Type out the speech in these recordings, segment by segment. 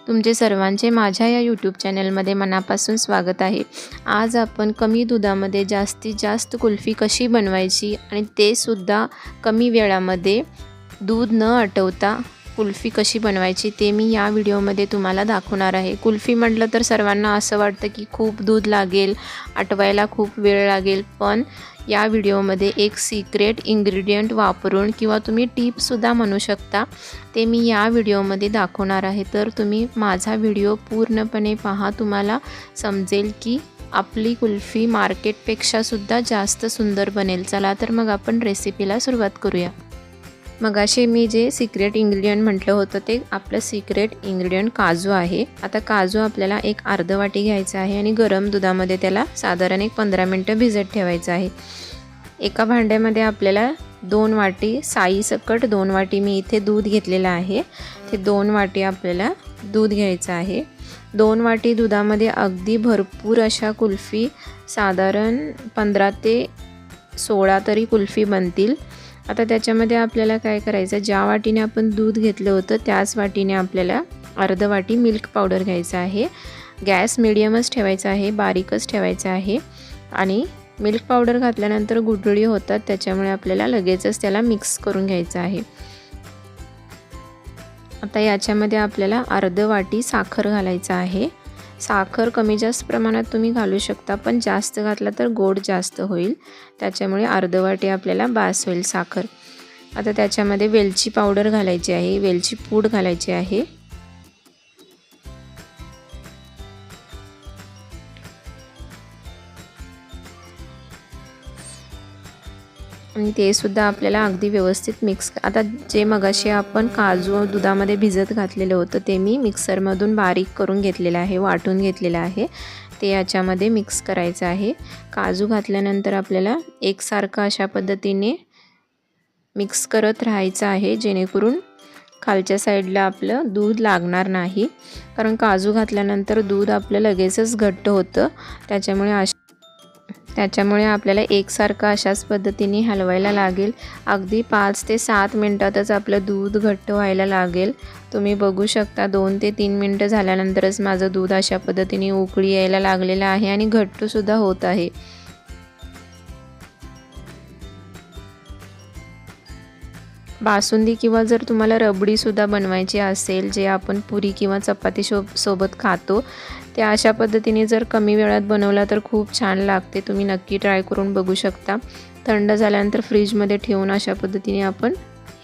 तुमचे सर्वांचे माझ्या या यूट्यूब चॅनलमध्ये मनापासून स्वागत आहे। आज आपण कमी दुधामध्ये जास्तीत जास्त कुल्फी कशी बनवायची आणि ते सुद्धा कमी वेळामध्ये दूध न आटवता कुल्फी कशी बनवायची ते मी या व्हिडिओमध्ये तुम्हाला दाखवणार आहे। कुल्फी म्हटलं तर सर्वांना असं वाटतं की खूप दूध लागेल, आटवायला खूप वेळ लागेल, पण या व्हिडिओमध्ये एक सिक्रेट इन्ग्रेडियंट वापरून किंवा तुम्ही टिप सुद्धा म्हणू शकता ते मी या व्हिडिओमध्ये दाखवणार आहे। तर तुम्ही माझा व्हिडिओ पूर्णपणे पहा, तुम्हाला समजेल की आपली कुल्फी मार्केटपेक्षा सुद्धा जास्त सुंदर बनेल। चला तर मग आपण रेसिपीला सुरुवात करूया। मगाशी मी जे सिक्रेट इन्ग्रेडियंट म्हटलं होतं ते आपलं सिक्रेट इन्ग्रेडियंट काजू आहे। आता काजू आपल्याला एक अर्ध वाटी घ्यायचा आहे आणि गरम दुधामध्ये त्याला साधारण 15 मिनिटं भिजत ठेवायचं आहे। एका भांड्यामध्ये आपल्याला 2 वाटी साईसकट 2 वाटी मी इथे दूध घेतलेलं आहे। ते 2 वाटी आपल्याला दूध घ्यायचं आहे। 2 वाटी दुधामध्ये अगदी भरपूर अशा कुल्फी साधारण 15 ते 16 तरी कुल्फी बनतील। आता त्याच्यामध्ये आपल्याला काय करायचं, ज्या वाटीने आपण दूध घेतलं होतं त्याच वाटीने आपल्याला अर्ध वाटी मिल्क पावडर घ्यायचं आहे। गॅस मीडियमच ठेवायचा आहे, बारीकच ठेवायचा आहे। आणि मिल्क पावडर घातल्यानंतर गुठळी होतात, त्याच्यामुळे आपल्याला लगेचच त्याला मिक्स करून घ्यायचं आहे। आता याच्यामध्ये आपल्याला अर्ध वाटी साखर घालायचं आहे। साखर कमी जास्त प्रमाणात तुम्ही घालू शकता, पण जास्त घातला तर गोड जास्त होईल, त्याच्यामुळे अर्ध वाटी आपल्याला बास होईल साखर। आता त्याच्यामध्ये वेलची पावडर घालायची आहे, वेलची पूड घालायची आहे। आणि ते सुद्धा आपल्याला अगदी व्यवस्थित मिक्स। आता जे मगाशी आपण काजू दुधामध्ये भिजत घातलेलं होतं ते मी मिक्सरमधून बारीक करून घेतलेलं आहे, वाटून घेतलेलं आहे, ते याच्यामध्ये मिक्स करायचं आहे। काजू घातल्यानंतर आपल्याला एकसारखं अशा पद्धतीने मिक्स करत राहायचं आहे, जेणेकरून खालच्या साईडला आपलं दूध लागणार नाही, कारण काजू घातल्यानंतर दूध आपलं लगेचच घट्ट होतं, त्याच्यामुळे आपल्याला एकसारखं अशाच पद्धतीने हलवायला लागेल। अगदी 5 ते 7 मिनिटातच आपलं दूध घट्ट व्हायला लागेल। तुम्ही बघू शकता 2 ते 3 मिनिटं झाल्यानंतरच माझं दूध अशा पद्धतीने उकळी यायला लागलेलं आहे आणि घट्टसुद्धा होत आहे। बासुंदी किंवा जर तुम्हाला रबडीसुद्धा बनवायची असेल, जे आपण पुरी किंवा चपाती सोबत खातो, त्या अशा पद्धतीने जर कमी वेळात बनवला तर खूप छान लागते। तुम्ही नक्की ट्राय करून बघू शकता। थंड झाल्यानंतर फ्रीजमध्ये ठेवून अशा पद्धतीने आपण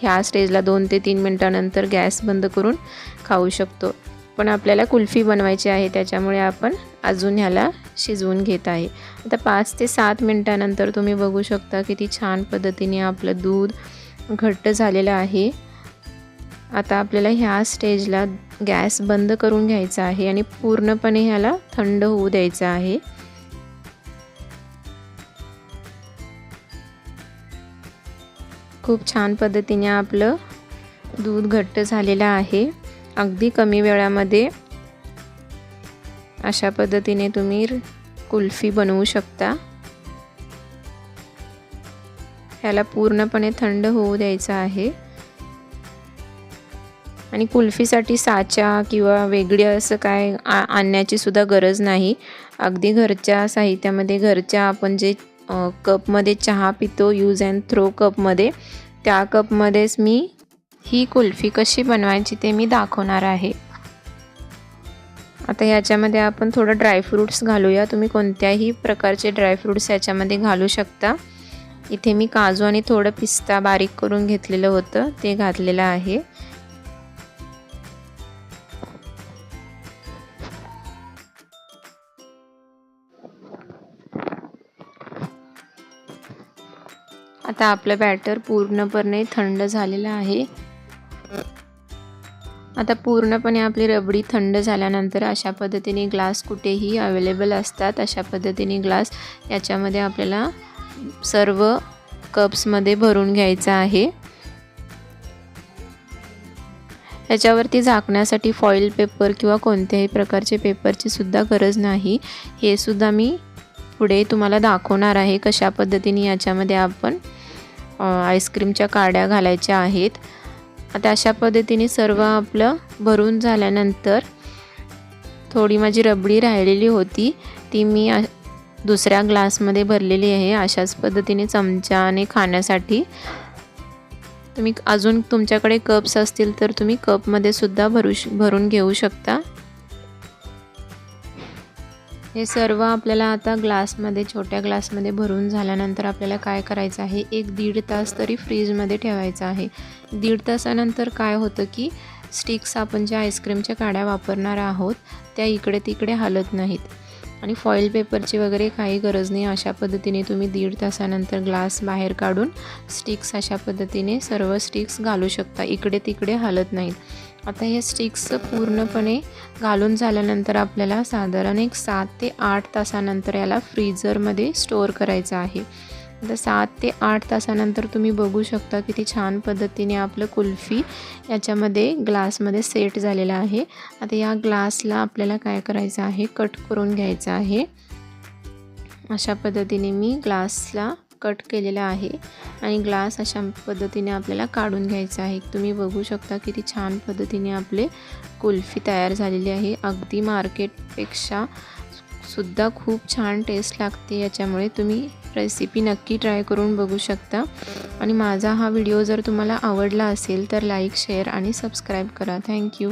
ह्या स्टेजला 2 ते 3 मिनिटानंतर गॅस बंद करून खाऊ शकतो। पण आपल्याला कुल्फी बनवायची आहे, त्याच्यामुळे आपण अजून ह्याला शिजवून घेत आहे। आता 5 ते 7 मिनिटानंतर तुम्ही बघू शकता किती छान पद्धतीने आपलं दूध घट्ट झालेलं आहे। आता आपल्याला ह्या स्टेजला गॅस बंद करून घ्यायचा आहे आणि पूर्णपणे ह्याला थंड होऊ द्यायचं आहे। खूप छान पद्धतीने आपलं दूध घट्ट झालेलं आहे। अगदी कमी वेळामध्ये अशा पद्धतीने तुम्ही कुल्फी बनवू शकता। ह्याला पूर्णपणे थंड होऊ द्यायचं आहे। आणि कुल्फीसाठी साचा किंवा वेगळी असं काय आणण्याची सुद्धा गरज नाही। अगदी घरच्या साहित्यामध्ये, घरच्या आपण जे कपमध्ये चहा पितो, यूज अँड थ्रो कपमध्ये, त्या कपमध्येच मी ही कुल्फी कशी बनवायची ते मी दाखवणार आहे। आता याच्यामध्ये आपण थोडं ड्रायफ्रूट्स घालूया। तुम्ही कोणत्याही प्रकारचे ड्रायफ्रूट्स याच्यामध्ये घालू शकता। इथे मी काजू आणि थोडं पिस्ता बारीक करून घेतलेलं होतं ते घातलेलं आहे। आता आपलं बॅटर पूर्णपणे थंड झालेलं आहे। आता पूर्णपणे आपली रबडी थंड झाल्यानंतर अशा पद्धतीने ग्लास कुठेही अवेलेबल असतात, अशा पद्धतीने ग्लास याच्यामध्ये आपल्याला सर्व कप्समध्ये भरून घ्यायचं आहे। याच्यावरती झाकण्यासाठी फॉईल पेपर किंवा कोणत्याही प्रकारचे पेपरची सुद्धा गरज नाही। हे सुद्धा मी पुढे तुम्हाला दाखवणार आहे कशा पद्धतीने याच्यामध्ये आपण आईस्क्रीमच्या काड्या घालायच्या आहेत। आता अशा पद्धतीने सर्व आपलं भरून झाल्यानंतर थोडी माझी रबडी राहिलेली होती ती मी दुसऱ्या ग्लासमध्ये भरलेली आहे. अशाच पद्धतीने चमच्याने खाण्यासाठी तुम्ही अजून तुमच्याकडे कप्स असतील तर तुम्ही कपमध्ये सुद्धा भरून घेऊ शकता. हे सर्व आपल्याला आता ग्लासमध्ये, छोट्या ग्लासमध्ये भरून झाल्यानंतर आपल्याला काय करायचं आहे, 1-1.5 तास तरी फ्रीजमध्ये ठेवायचं आहे. 1.5 तासानंतर काय होतं की स्टिक्स आपण ज्या आईस्क्रीमच्या काड्या वापरणार आहोत त्या इकडे तिकडे हलत नाहीत आणि फॉईल पेपरची वगैरे काही गरज नाही. अशा पद्धतीने तुम्ही 1.5 तासानंतर ग्लास बाहेर काढून स्टिक्स अशा पद्धतीने सर्व स्टिक्स घालू शकता, इकडे तिकडे हलत नाहीत. आता हे स्टिक्स पूर्णपणे घालून झाल्यानंतर आपल्याला साधारण 7 ते 8 तासानंतर याला फ्रीझरमध्ये स्टोअर करायचं आहे. आता 7 ते 8 तासानंतर तुम्ही बघू शकता किती छान पद्धतीने आपलं कुल्फी याच्यामध्ये ग्लासमध्ये सेट झालेलं आहे. आता या ग्लासला आपल्याला काय करायचं आहे, कट करून घ्यायचं आहे. अशा पद्धतीने मी ग्लासला कट केलेला आहे आणि ग्लास अशा पद्धतीने आपल्याला काढून घ्यायचा आहे. तुम्ही बघू शकता किती छान पद्धतीने आपले कुल्फी तयार झालेली आहे. अगदी मार्केटपेक्षा सुद्धा खूप छान टेस्ट लागते. याच्यामुळे तुम्ही रेसिपी नक्की ट्राय करून बघू शकता. आणि माझा हा व्हिडिओ जर तुम्हाला आवडला असेल तर लाईक, शेअर आणि सबस्क्राईब करा. थँक्यू.